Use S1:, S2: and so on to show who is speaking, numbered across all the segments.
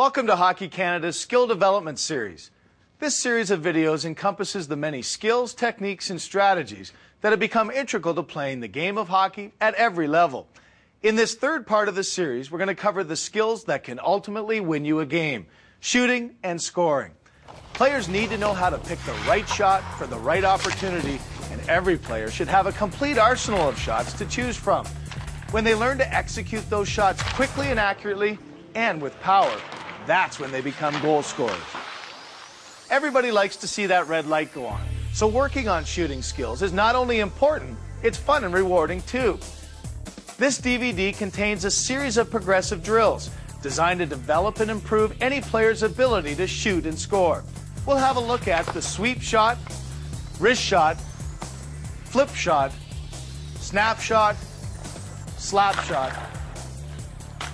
S1: Welcome to Hockey Canada's Skill Development Series. This series of videos encompasses the many skills, techniques, and strategies that have become integral to playing the game of hockey at every level. In this third part of the series, we're going to cover the skills that can ultimately win you a game: shooting and scoring. Players need to know how to pick the right shot for the right opportunity, and every player should have a complete arsenal of shots to choose from. When they learn to execute those shots quickly and accurately and with power, that's when they become goal scorers. Everybody likes to see that red light go on, so working on shooting skills is not only important, it's fun and rewarding too. This DVD contains a series of progressive drills designed to develop and improve any player's ability to shoot and score. We'll have a look at the sweep shot, wrist shot, flip shot, snap shot, slap shot,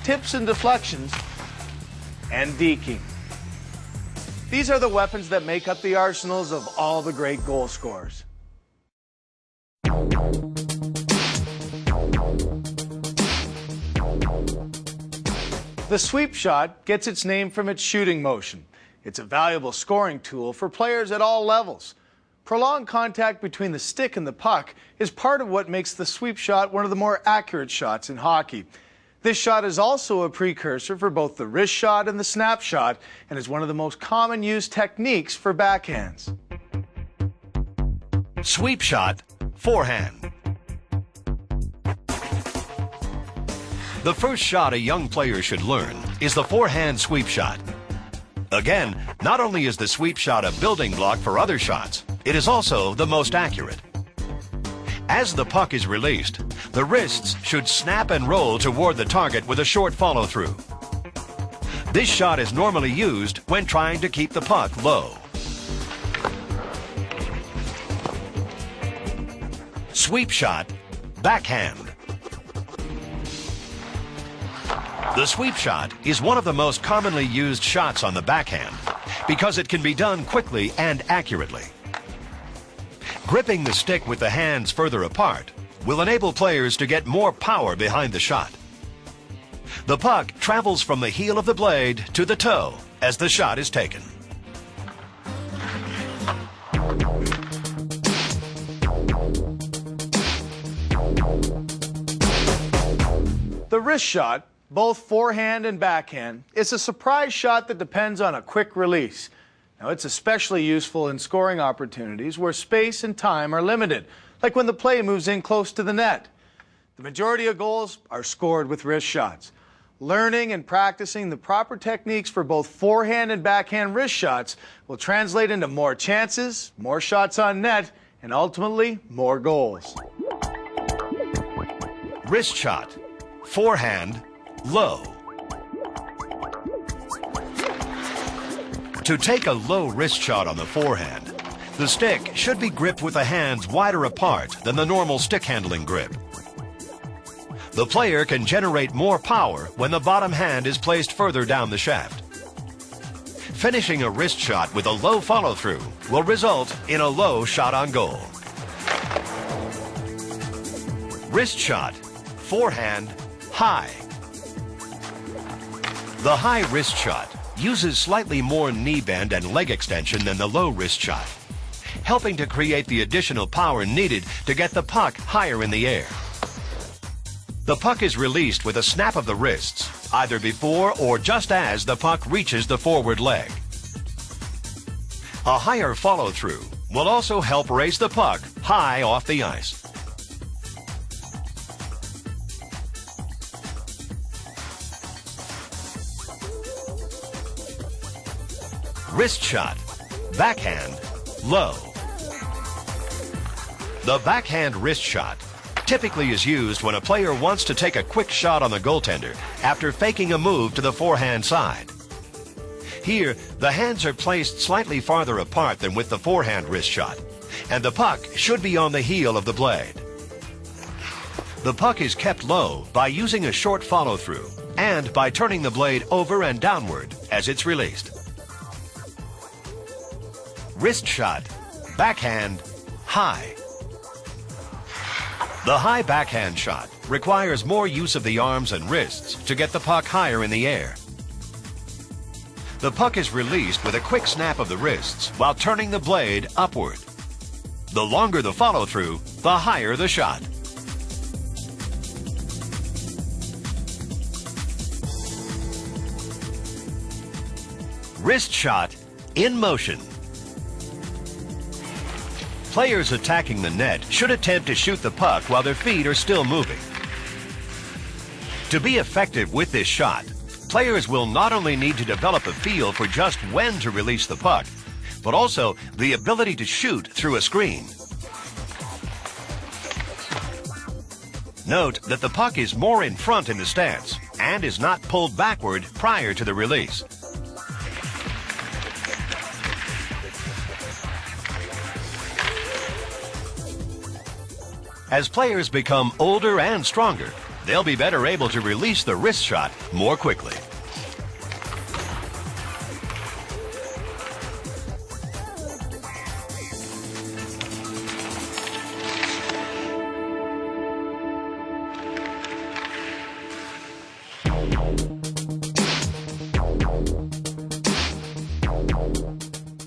S1: tips and deflections, and deking. These are the weapons that make up the arsenals of all the great goal scorers. The sweep shot gets its name from its shooting motion. It's a valuable scoring tool for players at all levels. Prolonged contact between the stick and the puck is part of what makes the sweep shot one of the more accurate shots in hockey. This shot is also a precursor for both the wrist shot and the snap shot, and is one of the most common used techniques for backhands.
S2: Sweep shot, forehand. The first shot a young player should learn is the forehand sweep shot. Again, not only is the sweep shot a building block for other shots, it is also the most accurate. As the puck is released, the wrists should snap and roll toward the target with a short follow-through. This shot is normally used when trying to keep the puck low. Sweep shot, backhand. The sweep shot is one of the most commonly used shots on the backhand because it can be done quickly and accurately. Gripping the stick with the hands further apart will enable players to get more power behind the shot. The puck travels from the heel of the blade to the toe as the shot is taken.
S1: The wrist shot, both forehand and backhand, is a surprise shot that depends on a quick release. Now, it's especially useful in scoring opportunities where space and time are limited, like when the play moves in close to the net. The majority of goals are scored with wrist shots. Learning and practicing the proper techniques for both forehand and backhand wrist shots will translate into more chances, more shots on net, and ultimately more goals.
S2: Wrist shot, forehand, low. To take a low wrist shot on the forehand, the stick should be gripped with the hands wider apart than the normal stick handling grip. The player can generate more power when the bottom hand is placed further down the shaft. Finishing a wrist shot with a low follow-through will result in a low shot on goal. Wrist shot, forehand, high. The high wrist shot uses slightly more knee bend and leg extension than the low wrist shot, helping to create the additional power needed to get the puck higher in the air. The puck is released with a snap of the wrists, either before or just as the puck reaches the forward leg. A higher follow-through will also help raise the puck high off the ice. Wrist shot, backhand, low. The backhand wrist shot typically is used when a player wants to take a quick shot on the goaltender after faking a move to the forehand side. Here, the hands are placed slightly farther apart than with the forehand wrist shot, and the puck should be on the heel of the blade. The puck is kept low by using a short follow-through and by turning the blade over and downward as it's released. Wrist shot, backhand, high. The high backhand shot requires more use of the arms and wrists to get the puck higher in the air. the puck is released with a quick snap of the wrists while turning the blade upward. The longer the follow-through, the higher the shot. Wrist shot in motion. Players attacking the net should attempt to shoot the puck while their feet are still moving. To be effective with this shot, players will not only need to develop a feel for just when to release the puck, but also the ability to shoot through a screen. Note that the puck is more in front in the stance and is not pulled backward prior to the release. As players become older and stronger, they'll be better able to release the wrist shot more quickly.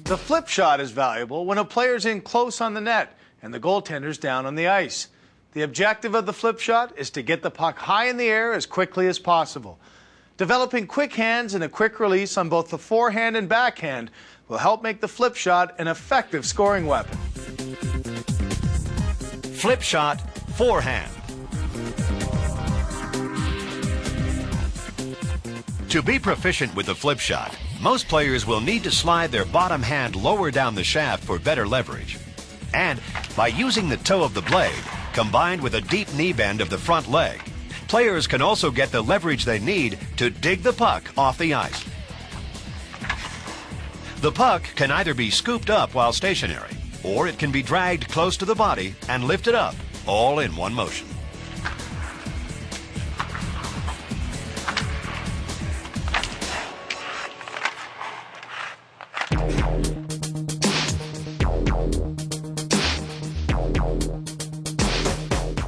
S1: The flip shot is valuable when a player's in close on the net and the goaltender's down on the ice. The objective of the flip shot is to get the puck high in the air as quickly as possible. Developing quick hands and a quick release on both the forehand and backhand will help make the flip shot an effective scoring weapon.
S2: Flip shot forehand. To be proficient with the flip shot, most players will need to slide their bottom hand lower down the shaft for better leverage. And by using the toe of the blade, combined with a deep knee bend of the front leg, players can also get the leverage they need to dig the puck off the ice. The puck can either be scooped up while stationary, or it can be dragged close to the body and lifted up, all in one motion.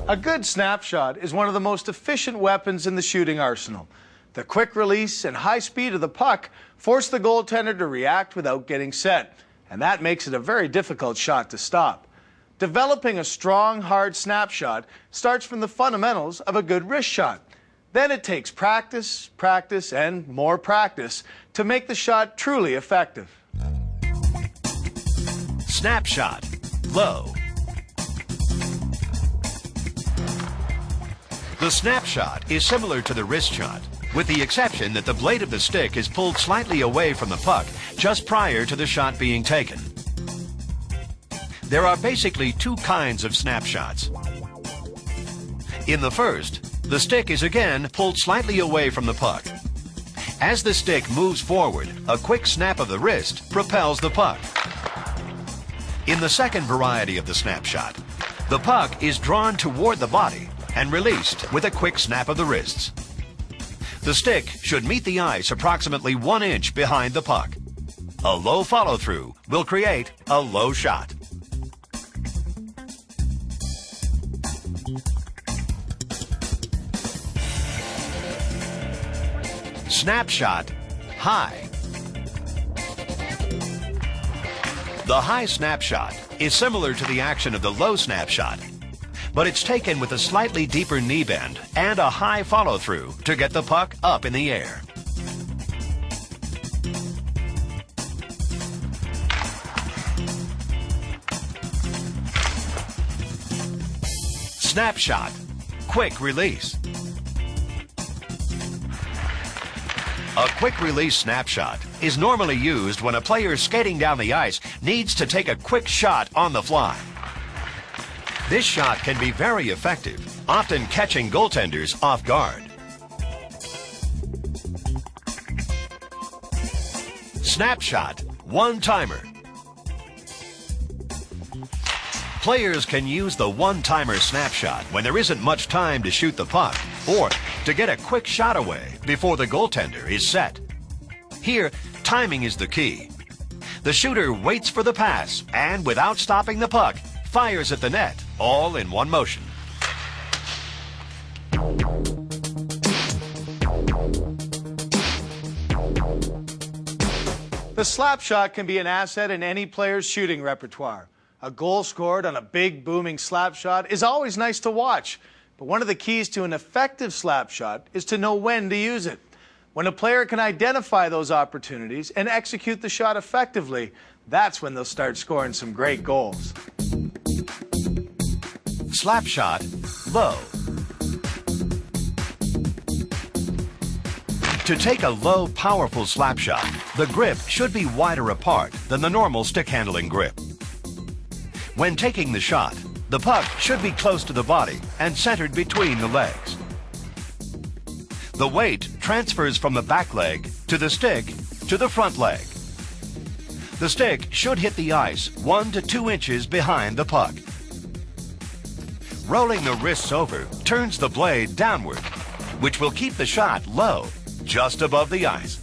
S1: A good snapshot is one of the most efficient weapons in the shooting arsenal. The quick release and high speed of the puck force the goaltender to react without getting set, and that makes it a very difficult shot to stop. Developing a strong, hard snapshot starts from the fundamentals of a good wrist shot. Then it takes practice, practice, and more practice to make the shot truly effective.
S2: Snapshot, low. The snapshot is similar to the wrist shot, with the exception that the blade of the stick is pulled slightly away from the puck just prior to the shot being taken. There are basically two kinds of snapshots. In the first, the stick is again pulled slightly away from the puck. As the stick moves forward, a quick snap of the wrist propels the puck. In the second variety of the snapshot, the puck is drawn toward the body and released with a quick snap of the wrists. The stick should meet the ice approximately 1 inch behind the puck. A low follow-through will create a low shot. Snapshot, high. The high snapshot is similar to the action of the low snapshot, but it's taken with a slightly deeper knee bend and a high follow-through to get the puck up in the air. Snapshot, quick release. A quick release snapshot is normally used when a player skating down the ice needs to take a quick shot on the fly. This shot can be very effective, often catching goaltenders off guard. Snapshot, one-timer. Players can use the one-timer snapshot when there isn't much time to shoot the puck or to get a quick shot away before the goaltender is set. Here, timing is the key. The shooter waits for the pass and, without stopping the puck, fires at the net, all in one motion.
S1: The slap shot can be an asset in any player's shooting repertoire. A goal scored on a big, booming slap shot is always nice to watch, but one of the keys to an effective slap shot is to know when to use it. When a player can identify those opportunities and execute the shot effectively, that's when they'll start scoring some great goals.
S2: Slap shot, low. To take a low, powerful slap shot, the grip should be wider apart than the normal stick handling grip. When taking the shot, the puck should be close to the body and centered between the legs. The weight transfers from the back leg to the stick to the front leg. The stick should hit the ice 1 to 2 inches behind the puck. Rolling the wrists over turns the blade downward, which will keep the shot low, just above the ice.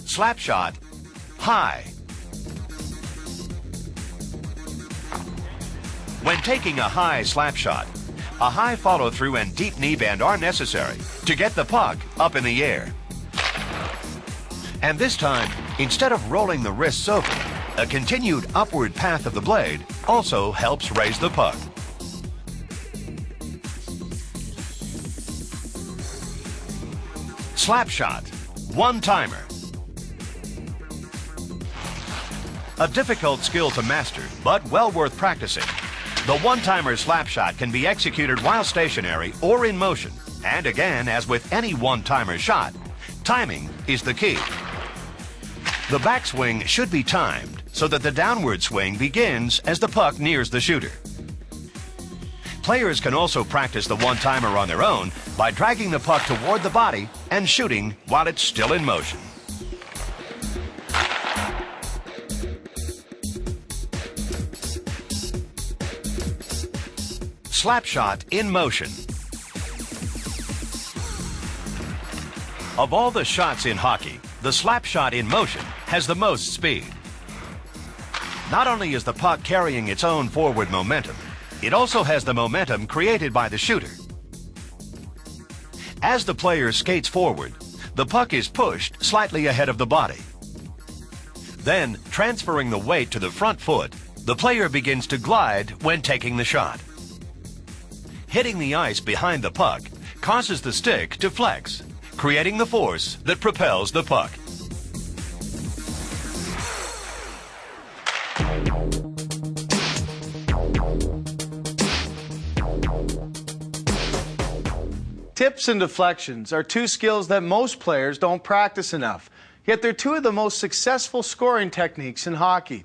S2: Slap shot, high. When taking a high slap shot, a high follow-through and deep knee bend are necessary to get the puck up in the air. And this time, instead of rolling the wrists over, a continued upward path of the blade also helps raise the puck. Slap shot, one-timer. A difficult skill to master, but well worth practicing. The one-timer slap shot can be executed while stationary or in motion. And again, as with any one-timer shot, timing is the key. The backswing should be timed so that the downward swing begins as the puck nears the shooter. Players can also practice the one-timer on their own by dragging the puck toward the body and shooting while it's still in motion. Slap shot in motion. Of all the shots in hockey, the slap shot in motion has the most speed. Not only is the puck carrying its own forward momentum, it also has the momentum created by the shooter. As the player skates forward, the puck is pushed slightly ahead of the body. Then, transferring the weight to the front foot, the player begins to glide when taking the shot. Hitting the ice behind the puck causes the stick to flex, creating the force that propels the puck.
S1: Tips and deflections are two skills that most players don't practice enough, yet they're two of the most successful scoring techniques in hockey.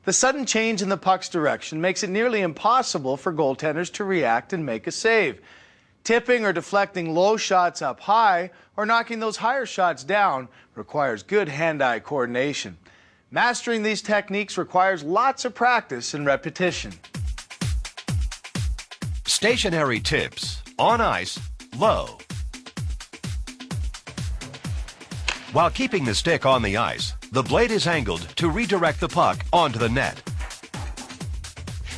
S1: The sudden change in the puck's direction makes it nearly impossible for goaltenders to react and make a save. Tipping or deflecting low shots up high or knocking those higher shots down requires good hand-eye coordination. Mastering these techniques requires lots of practice and repetition.
S2: Stationary tips, on ice, low. While keeping the stick on the ice, the blade is angled to redirect the puck onto the net.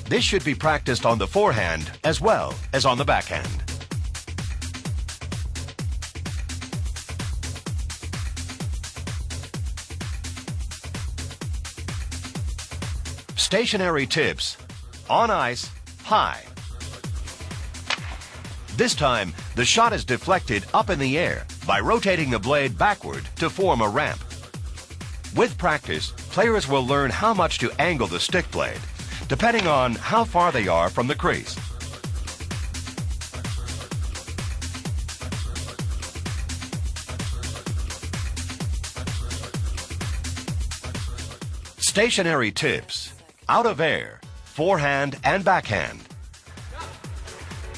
S2: This should be practiced on the forehand as well as on the backhand. Stationary tips, on ice, high. This time, the shot is deflected up in the air by rotating the blade backward to form a ramp. With practice, players will learn how much to angle the stick blade, depending on how far they are from the crease. Stationary tips, out of air, forehand and backhand.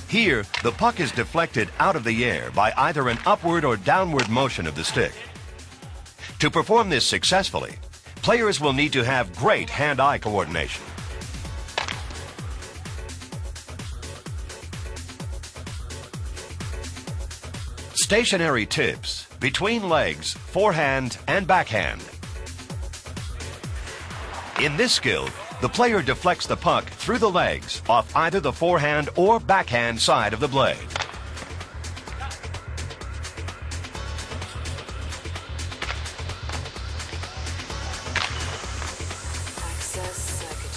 S2: Here, the puck is deflected out of the air by either an upward or downward motion of the stick. To perform this successfully, players will need to have great hand-eye coordination. Stationary tips, between legs, forehand and backhand. In this skill, the player deflects the puck through the legs off either the forehand or backhand side of the blade.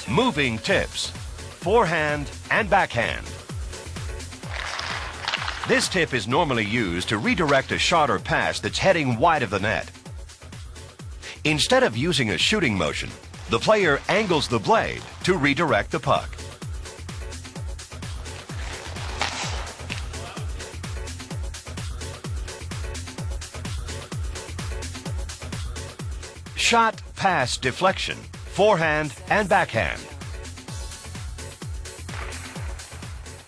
S2: moving tips, forehand and backhand. This tip is normally used to redirect a shot or pass that's heading wide of the net. Instead of using a shooting motion, the player angles the blade to redirect the puck. Shot, pass, deflection, forehand and backhand.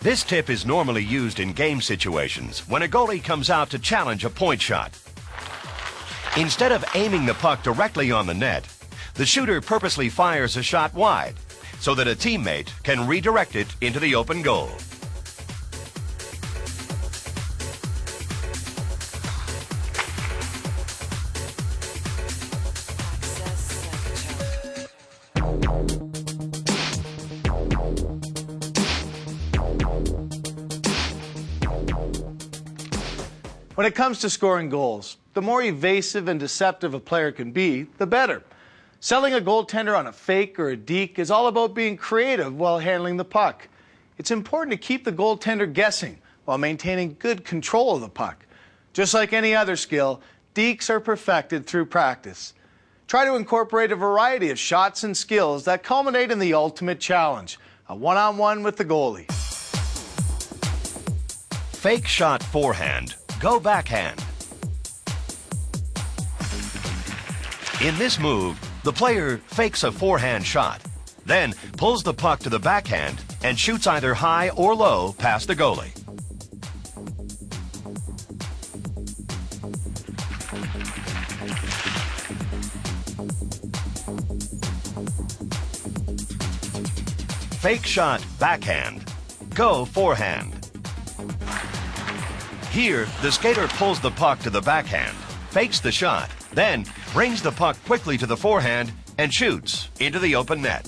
S2: This tip is normally used in game situations when a goalie comes out to challenge a point shot. Instead of aiming the puck directly on the net, the shooter purposely fires a shot wide so that a teammate can redirect it into the open goal.
S1: When it comes to scoring goals, the more evasive and deceptive a player can be, the better. Selling a goaltender on a fake or a deke is all about being creative while handling the puck. It's important to keep the goaltender guessing while maintaining good control of the puck. Just like any other skill, dekes are perfected through practice. Try to incorporate a variety of shots and skills that culminate in the ultimate challenge, a one-on-one with the goalie.
S2: Fake shot forehand. Go backhand. In this move, the player fakes a forehand shot, then pulls the puck to the backhand and shoots either high or low past the goalie. Fake shot backhand. Go forehand. Here, the skater pulls the puck to the backhand, fakes the shot, then brings the puck quickly to the forehand and shoots into the open net.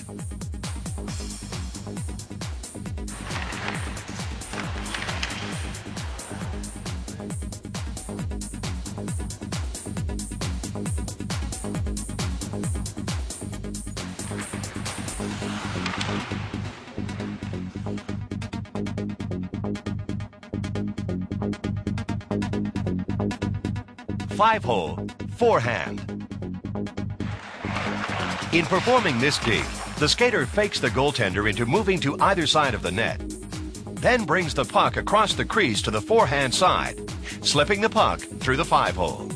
S2: Five-hole, forehand. In performing this deke, the skater fakes the goaltender into moving to either side of the net, then brings the puck across the crease to the forehand side, slipping the puck through the five-hole.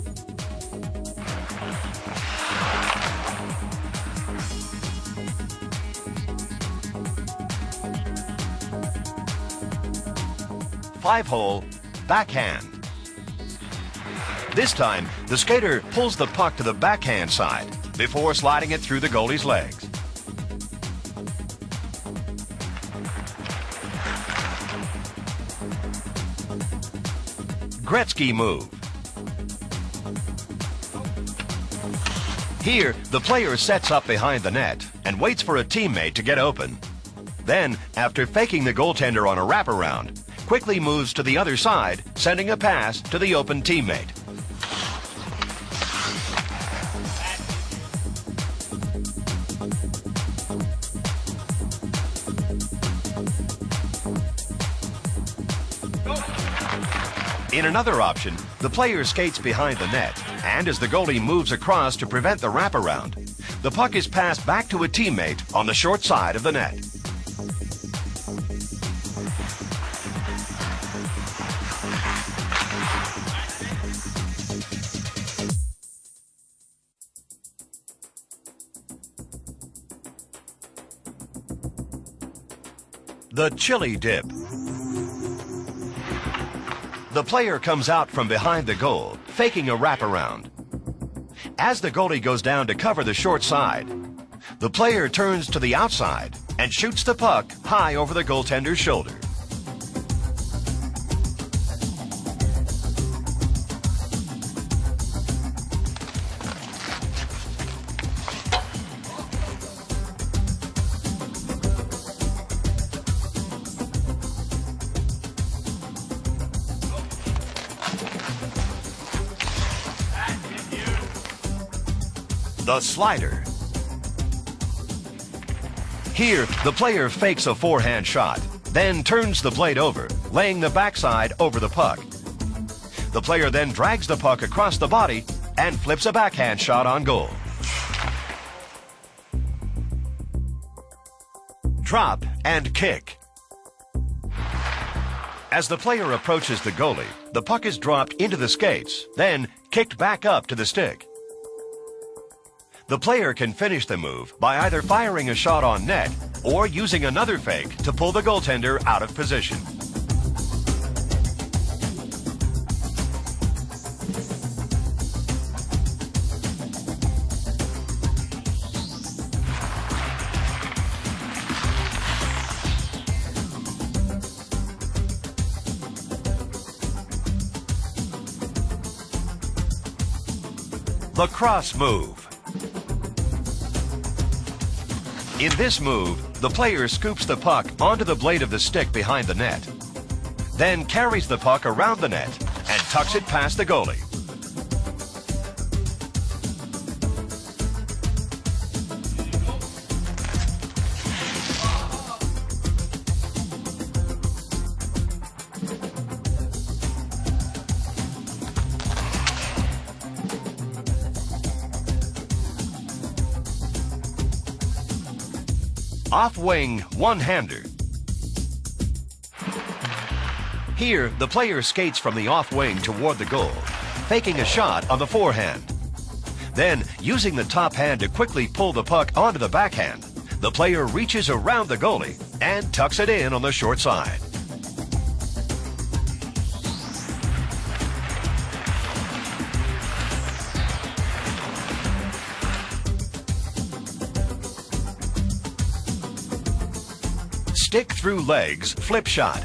S2: Five-hole, backhand. This time, the skater pulls the puck to the backhand side before sliding it through the goalie's legs. Gretzky move. Here, the player sets up behind the net and waits for a teammate to get open. Then, after faking the goaltender on a wraparound, quickly moves to the other side, sending a pass to the open teammate. In another option, the player skates behind the net, and as the goalie moves across to prevent the wraparound, the puck is passed back to a teammate on the short side of the net. The chili dip. The player comes out from behind the goal, faking a wraparound. As the goalie goes down to cover the short side, the player turns to the outside and shoots the puck high over the goaltender's shoulder. The slider. Here, the player fakes a forehand shot, then turns the blade over, laying the backside over the puck. The player then drags the puck across the body and flips a backhand shot on goal. Drop and kick. As the player approaches the goalie, the puck is dropped into the skates, then kicked back up to the stick. The player can finish the move by either firing a shot on net or using another fake to pull the goaltender out of position. The cross move. In this move, the player scoops the puck onto the blade of the stick behind the net, then carries the puck around the net and tucks it past the goalie. Off-wing one-hander. Here, the player skates from the off-wing toward the goal, faking a shot on the forehand. Then, using the top hand to quickly pull the puck onto the backhand, the player reaches around the goalie and tucks it in on the short side. Stick through legs flip shot.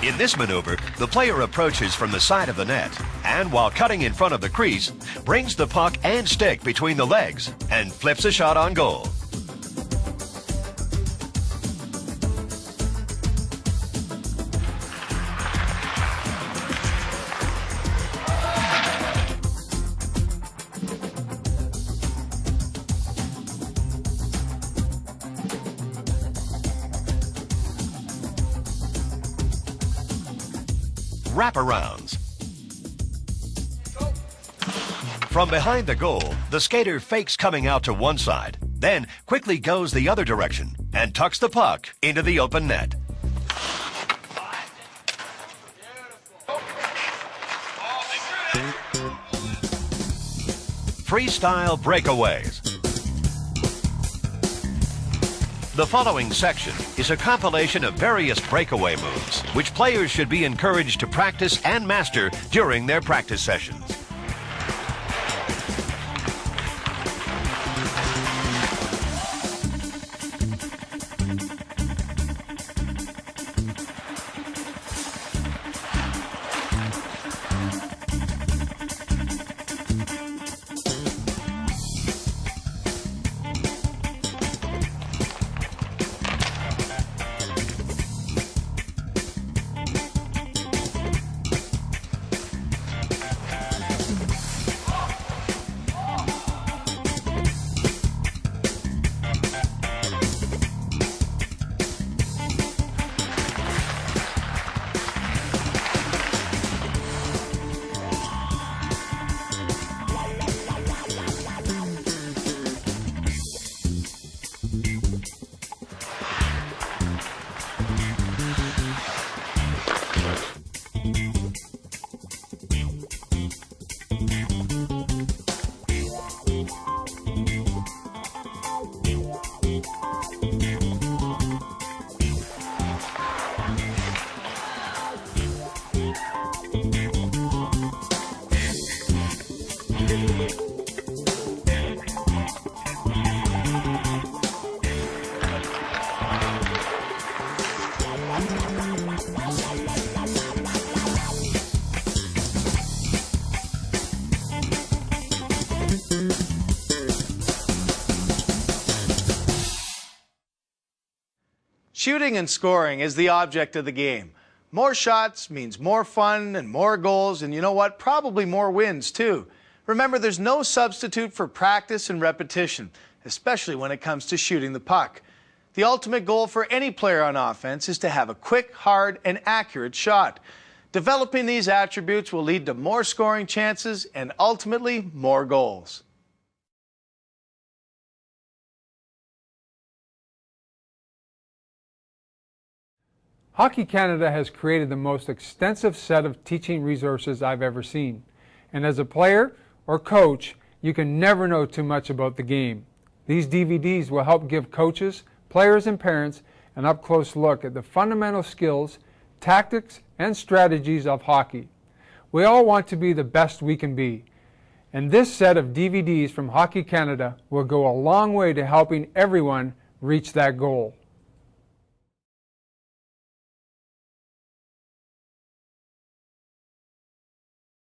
S2: In this maneuver, the player approaches from the side of the net and, while cutting in front of the crease, brings the puck and stick between the legs and flips a shot on goal. Wraparounds. From behind the goal, the skater fakes coming out to one side, then quickly goes the other direction and tucks the puck into the open net. Freestyle breakaways. The following section is a compilation of various breakaway moves, which players should be encouraged to practice and master during their practice sessions.
S1: Shooting and scoring is the object of the game. More shots means more fun and more goals, and you know what? Probably more wins, too. Remember, there's no substitute for practice and repetition, especially when it comes to shooting the puck. The ultimate goal for any player on offense is to have a quick, hard, and accurate shot. Developing these attributes will lead to more scoring chances and ultimately more goals.
S3: Hockey Canada has created the most extensive set of teaching resources I've ever seen. And as a player or coach, you can never know too much about the game. These DVDs will help give coaches, players, and parents an up-close look at the fundamental skills, tactics, and strategies of hockey. We all want to be the best we can be, and this set of DVDs from Hockey Canada will go a long way to helping everyone reach that goal.